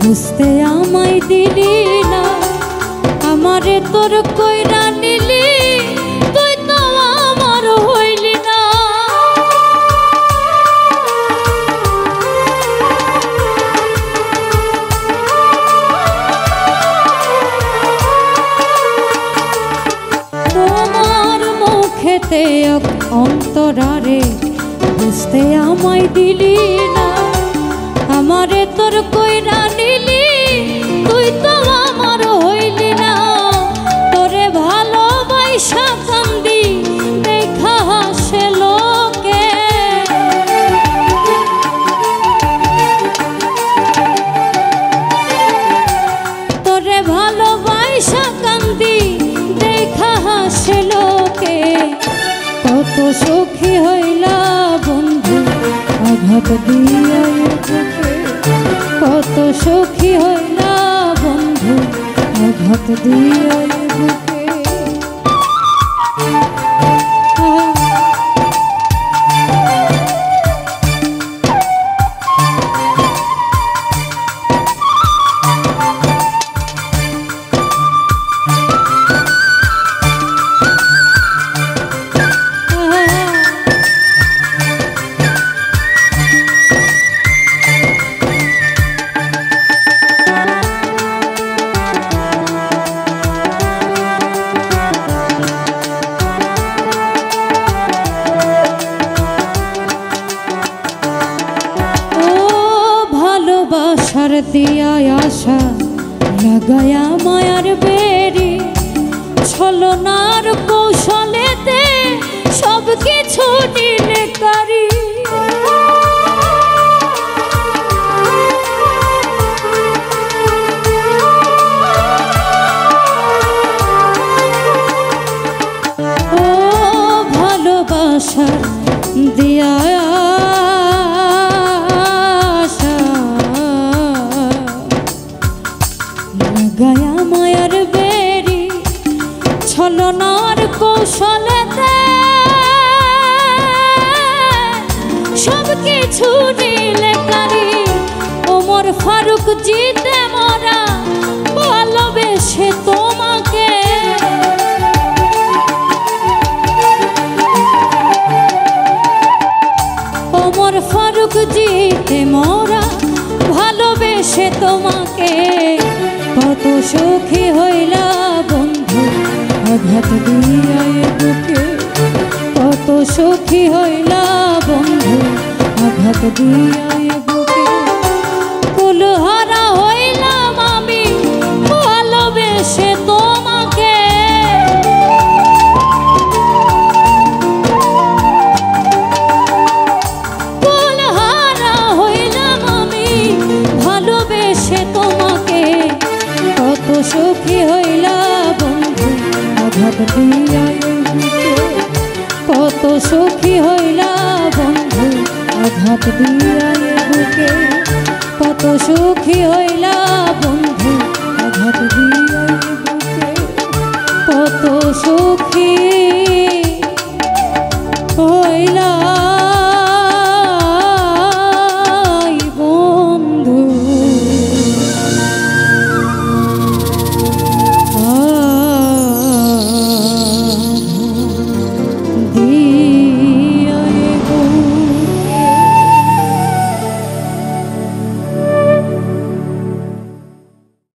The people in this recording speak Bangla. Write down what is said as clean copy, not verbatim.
বুঝতে আমায় দিলি না, আমারে তোর কইরা নিলি, তুই তো আমার হইলি না। তোমার মুখেতে অন্তরারে বুঝতে আমায় দিলি না, আমারে তোর কইরা নিলি, তুই তো আমার হইলি না। তোরে ভালোবাসা কান্দি দেখা হাসে লোকে, তোরে ভালোবাসা কান্দি দেখা হাসে লোকে। কত সুখী হইলা বন্ধু আঘাত দিয়া বুকে, কত সুখী হইলা বন্ধু আঘাত দিয়া বুকে। ভালোবাসার দিয়া আশা লাগায়া মায়ার বেরি, ছলনার কৌশলেতে সব কিছু নিলে কারি। ও ভালোবাসার দিয়া গায়া মায়ার বেরি, ছলনার কৌশলেতে সব কিছু নিলে কারি। ওমর ফারুক জিতে মরা ভালোবেসে তোমাকে, ওমর ফারুক জিতে মরা ভালোবেসে তোমাকে। কত সুখী হইলা বন্ধু আঘাত দিয়া বুকে, কত সুখী হইলা বন্ধু আঘাত দিয়া বুকে। কুলহারা হইলাম আমি ভালোবেসে তোমাকে, কুলহারা হইলাম আমি ভালোবেসে তোমাকে। কত সুখী হইলা বন্ধু আঘাত দিয়া বুকে, কত সুখী হইলা বন্ধু আঘাত দিয়া বুকে, কত সুখী হইলা বন্ধু আঘাত দিয়া।